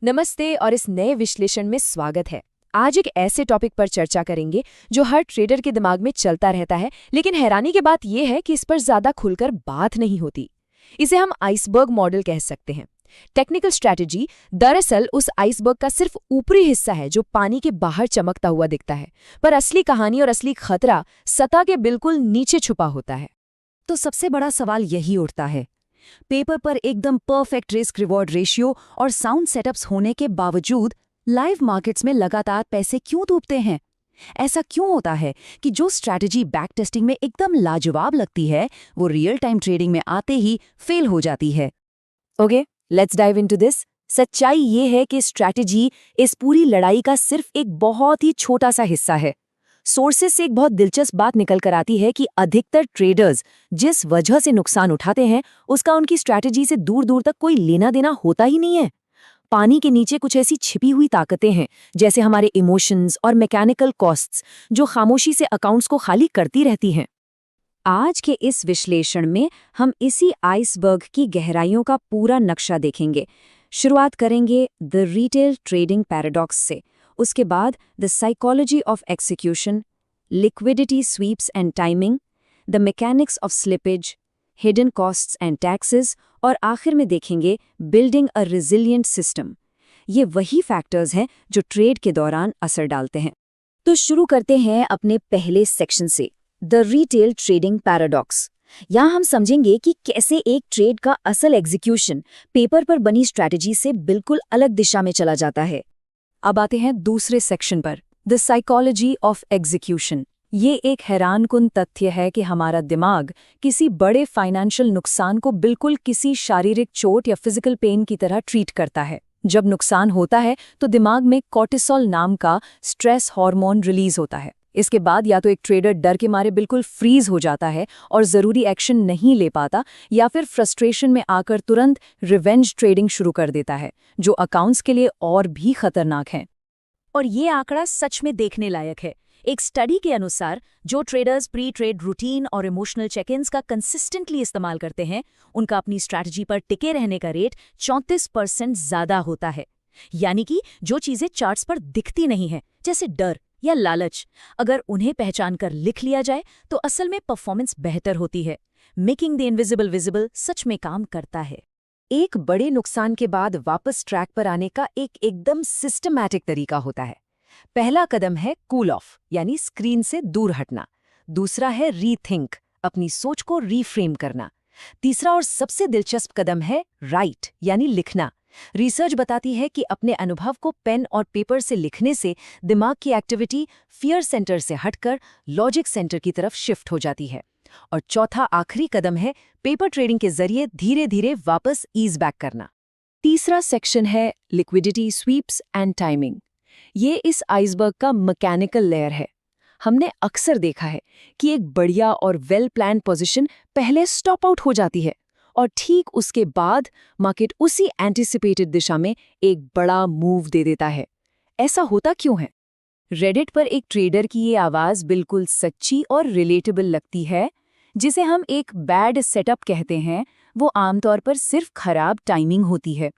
नमस्ते और इस नए विश्लेषण में स्वागत है। आज एक ऐसे टॉपिक पर चर्चा करेंगे जो हर ट्रेडर के दिमाग में चलता रहता है, लेकिन हैरानी की बात यह है कि इस पर ज्यादा खुलकर बात नहीं होती। इसे हम आइसबर्ग मॉडल कह सकते हैं। टेक्निकल स्ट्रैटेजी दरअसल उस आइसबर्ग का सिर्फ ऊपरी हिस्सा है जो पानी के बाहर चमकता हुआ दिखता है, पर असली कहानी और असली खतरा सतह के बिल्कुल नीचे छुपा होता है। तो सबसे बड़ा सवाल यही उठता है, पेपर पर एकदम परफेक्ट रिस्क रिवॉर्ड रेशियो और साउंड सेटअप्स होने के बावजूद लाइव मार्केट्स में लगातार पैसे क्यों डूबते हैं? ऐसा क्यों होता है कि जो स्ट्रैटेजी बैक टेस्टिंग में एकदम लाजवाब लगती है, वो रियल टाइम ट्रेडिंग में आते ही फेल हो जाती है? Okay, let's dive into this. सच्चाई ये है कि स्ट्रैटेजी इस पूरी लड़ाई का सिर्फ एक बहुत ही छोटा सा हिस्सा है। सोर्सेस से एक बहुत दिलचस्प बात निकल कर आती है कि अधिकतर ट्रेडर्स जिस वजह से नुकसान उठाते हैं, उसका उनकी स्ट्रैटेजी से दूर दूर तक कोई लेना देना होता ही नहीं है। पानी के नीचे कुछ ऐसी छिपी हुई ताकतें हैं, जैसे हमारे इमोशंस और मैकेनिकल कॉस्ट्स, जो खामोशी से अकाउंट्स को खाली करती रहती हैं। आज के इस विश्लेषण में हम इसी आइसबर्ग की गहराइयों का पूरा नक्शा देखेंगे। शुरुआत करेंगे द रिटेल ट्रेडिंग पैराडॉक्स से, उसके बाद the psychology of execution, liquidity sweeps and timing, the mechanics of slippage, hidden costs and taxes, और आखिर में देखेंगे बिल्डिंग अ रिजिलिएंट सिस्टम। ये वही फैक्टर्स हैं जो ट्रेड के दौरान असर डालते हैं। तो शुरू करते हैं अपने पहले सेक्शन से, द रिटेल ट्रेडिंग पैराडॉक्स। यहाँ हम समझेंगे कि कैसे एक ट्रेड का असल एग्जीक्यूशन पेपर पर बनी स्ट्रैटेजी से बिल्कुल अलग दिशा में चला जाता है। अब आते हैं दूसरे सेक्शन पर, द साइकोलॉजी ऑफ एग्जीक्यूशन। ये एक हैरानकुन तथ्य है कि हमारा दिमाग किसी बड़े फाइनेंशियल नुकसान को बिल्कुल किसी शारीरिक चोट या फिजिकल पेन की तरह ट्रीट करता है। जब नुकसान होता है तो दिमाग में कॉर्टिसोल नाम का स्ट्रेस हार्मोन रिलीज होता है। इसके बाद या तो एक ट्रेडर डर के मारे बिल्कुल फ्रीज हो जाता है और ज़रूरी एक्शन नहीं ले पाता, या फिर फ्रस्ट्रेशन में आकर तुरंत रिवेंज ट्रेडिंग शुरू कर देता है, जो अकाउंट्स के लिए और भी खतरनाक है। और ये आंकड़ा सच में देखने लायक है। एक स्टडी के अनुसार जो ट्रेडर्स प्री ट्रेड रूटीन और इमोशनल चेक इन्स का कंसिस्टेंटली इस्तेमाल करते हैं, उनका अपनी स्ट्रैटेजी पर टिके रहने का रेट 34% ज़्यादा होता है। यानी कि जो चीज़ें चार्ट्स पर दिखती नहीं हैं, जैसे डर या लालच, अगर उन्हें पहचान कर लिख लिया जाए तो असल में परफॉर्मेंस बेहतर होती है। मेकिंग द इनविजिबल विजिबल सच में काम करता है। एक बड़े नुकसान के बाद वापस ट्रैक पर आने का एक एकदम सिस्टमैटिक तरीका होता है। पहला कदम है कूल ऑफ, यानी स्क्रीन से दूर हटना। दूसरा है रीथिंक, अपनी सोच को रीफ्रेम करना। तीसरा और सबसे दिलचस्प कदम है राइट, यानी लिखना। रिसर्च बताती है कि अपने अनुभव को पेन और पेपर से लिखने से दिमाग की एक्टिविटी फियर सेंटर से हटकर लॉजिक सेंटर की तरफ शिफ्ट हो जाती है। और चौथा आखिरी कदम है पेपर ट्रेडिंग के जरिए धीरे धीरे वापस ईज बैक करना। तीसरा सेक्शन है लिक्विडिटी स्वीप्स एंड टाइमिंग। ये इस आइसबर्ग का मैकेनिकल लेयर है। हमने अक्सर देखा है कि एक बढ़िया और वेल प्लान पोजीशन पहले स्टॉप आउट हो जाती है और ठीक उसके बाद मार्केट उसी एंटिसिपेटेड दिशा में एक बड़ा मूव दे देता है। ऐसा होता क्यों है? रेडिट पर एक ट्रेडर की ये आवाज़ बिल्कुल सच्ची और रिलेटेबल लगती है। जिसे हम एक बैड सेटअप कहते हैं, वो आमतौर पर सिर्फ खराब टाइमिंग होती है।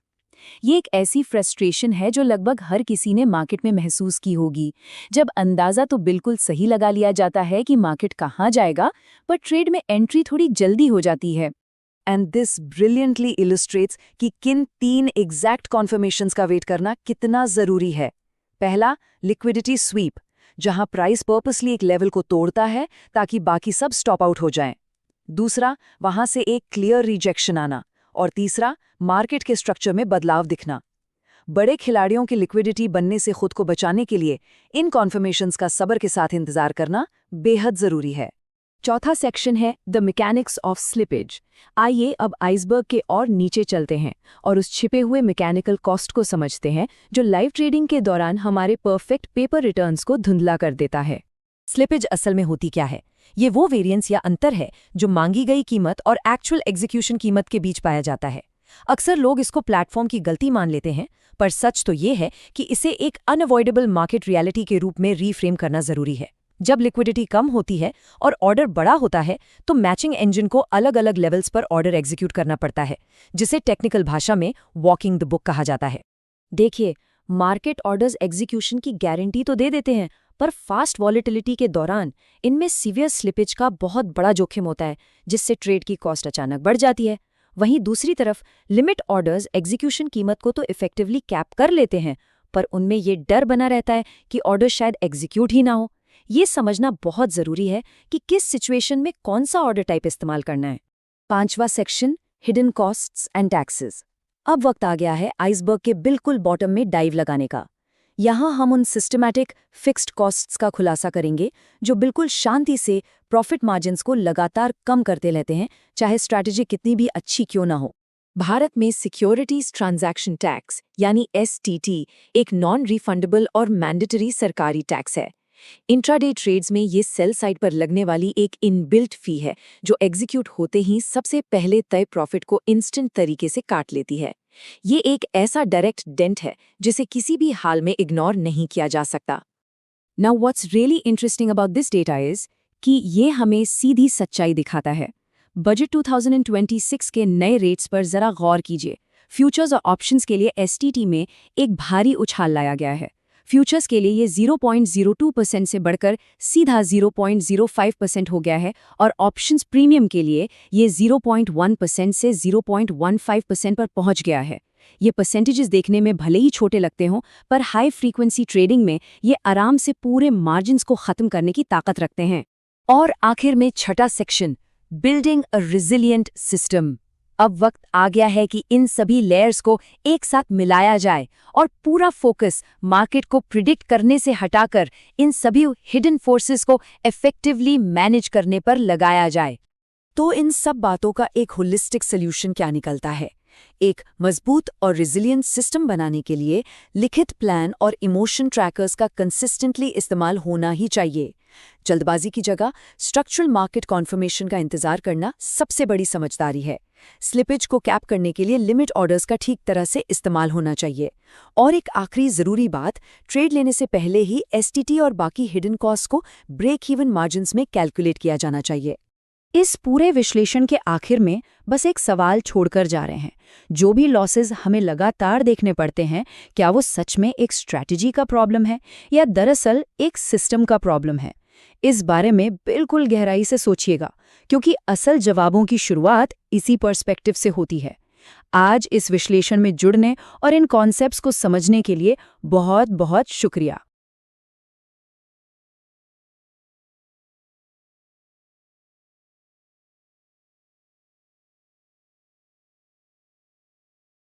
ये एक ऐसी फ्रस्ट्रेशन है जो लगभग हर किसी ने मार्केट में महसूस की होगी, जब अंदाज़ा तो बिल्कुल सही लगा लिया जाता है कि मार्केट कहाँ जाएगा, पर ट्रेड में एंट्री थोड़ी जल्दी हो जाती है। एंड दिस ब्रिलियंटली इलस्ट्रेट्स कि किन 3 एग्जैक्ट कॉन्फर्मेशंस का वेट करना कितना ज़रूरी है। पहला, लिक्विडिटी स्वीप, जहां प्राइस पर्पसली एक लेवल को तोड़ता है ताकि बाकी सब स्टॉप आउट हो जाएं। दूसरा, वहां से एक क्लियर रिजेक्शन आना। और तीसरा, मार्केट के स्ट्रक्चर में बदलाव दिखना। बड़े खिलाड़ियों की लिक्विडिटी बनने से खुद को बचाने के लिए इन कॉन्फर्मेशंस का सब्र के साथ इंतजार करना बेहद जरूरी है। चौथा सेक्शन है द मैकेनिक्स ऑफ स्लिपेज। आइए अब आइसबर्ग के और नीचे चलते हैं और उस छिपे हुए मैकेनिकल कॉस्ट को समझते हैं जो लाइव ट्रेडिंग के दौरान हमारे परफेक्ट पेपर रिटर्न्स को धुंधला कर देता है। स्लिपेज असल में होती क्या है? ये वो वेरिएंस या अंतर है जो मांगी गई कीमत और एक्चुअल एग्जीक्यूशन कीमत के बीच पाया जाता है। अक्सर लोग इसको प्लेटफॉर्म की गलती मान लेते हैं, पर सच तो ये है कि इसे एक अनअवॉइडेबल मार्केट रियलिटी के रूप में रीफ्रेम करना जरूरी है। जब लिक्विडिटी कम होती है और ऑर्डर बड़ा होता है, तो मैचिंग इंजन को अलग अलग लेवल्स पर ऑर्डर एग्जीक्यूट करना पड़ता है, जिसे टेक्निकल भाषा में वॉकिंग द बुक कहा जाता है। देखिए, मार्केट ऑर्डर्स एग्जीक्यूशन की गारंटी तो दे देते हैं, पर फास्ट वॉलेटिलिटी के दौरान इनमें सीवियर स्लिपेज का बहुत बड़ा जोखिम होता है, जिससे ट्रेड की कॉस्ट अचानक बढ़ जाती है। वहीं दूसरी तरफ लिमिट ऑर्डर्स एग्जीक्यूशन कीमत को तो इफेक्टिवली कैप कर लेते हैं, पर उनमें ये डर बना रहता है कि ऑर्डर शायद एग्जीक्यूट ही ना हो। ये समझना बहुत जरूरी है कि किस सिचुएशन में कौन सा ऑर्डर टाइप इस्तेमाल करना है। 5वां section, hidden costs and taxes. अब वक्त आ गया है आइसबर्ग के बिल्कुल बॉटम में डाइव लगाने का। यहाँ हम उन सिस्टमैटिक फिक्स्ड कॉस्ट्स का खुलासा करेंगे जो बिल्कुल शांति से प्रॉफिट मार्जिन्स को लगातार कम करते रहते हैं, चाहे स्ट्रैटेजी कितनी भी अच्छी क्यों ना हो। भारत में सिक्योरिटीज ट्रांजैक्शन टैक्स यानी STT एक नॉन रिफंडेबल और मैंडेटरी सरकारी टैक्स है। इंट्राडे ट्रेड्स में ये सेल साइड पर लगने वाली एक इनबिल्ट फी है जो एग्जीक्यूट होते ही सबसे पहले तय प्रॉफिट को इंस्टेंट तरीके से काट लेती है। ये एक ऐसा डायरेक्ट डेंट है जिसे किसी भी हाल में इग्नोर नहीं किया जा सकता। Now what's really interesting about this data is कि ये हमें सीधी सच्चाई दिखाता है। बजट 2026 के नए रेट्स पर जरा गौर कीजिए। फ्यूचर्स और ऑप्शंस के लिए STT में एक भारी उछाल लाया गया है। फ्यूचर्स के लिए ये 0.02% से बढ़कर सीधा 0.05% हो गया है और ऑप्शंस प्रीमियम के लिए ये 0.1% से 0.15% पर पहुंच गया है। ये परसेंटेजेस देखने में भले ही छोटे लगते हों, पर हाई फ्रीक्वेंसी ट्रेडिंग में ये आराम से पूरे मार्जिन्स को खत्म करने की ताकत रखते हैं। और आखिर में छठा सेक्शन, बिल्डिंग अ रिजिलिएंट सिस्टम। अब वक्त आ गया है कि इन सभी लेयर्स को एक साथ मिलाया जाए और पूरा फोकस मार्केट को प्रिडिक्ट करने से हटाकर इन सभी हिडन फोर्सेस को इफेक्टिवली मैनेज करने पर लगाया जाए। तो इन सब बातों का एक होलिस्टिक सॉल्यूशन क्या निकलता है? एक मजबूत और रिजिलिएंट सिस्टम बनाने के लिए लिखित प्लान और इमोशन ट्रैकर्स का कंसिस्टेंटली इस्तेमाल होना ही चाहिए। जल्दबाजी की जगह स्ट्रक्चरल मार्केट कॉन्फर्मेशन का इंतजार करना सबसे बड़ी समझदारी है। स्लिपेज को कैप करने के लिए लिमिट ऑर्डर्स का ठीक तरह से इस्तेमाल होना चाहिए। और एक आखिरी जरूरी बात, ट्रेड लेने से पहले ही STT और बाकी हिडन कॉस्ट को ब्रेक इवन मार्जिन्स में कैलकुलेट किया जाना चाहिए। इस पूरे विश्लेषण के आखिर में बस एक सवाल छोड़कर जा रहे हैं। जो भी लॉसेस हमें लगातार देखने पड़ते हैं, क्या वो सच में एक स्ट्रैटेजी का प्रॉब्लम है या दरअसल एक सिस्टम का प्रॉब्लम है? इस बारे में बिल्कुल गहराई से सोचिएगा, क्योंकि असल जवाबों की शुरुआत इसी पर्सपेक्टिव से होती है। आज इस विश्लेषण में जुड़ने और इन कॉन्सेप्ट्स को समझने के लिए बहुत बहुत शुक्रिया।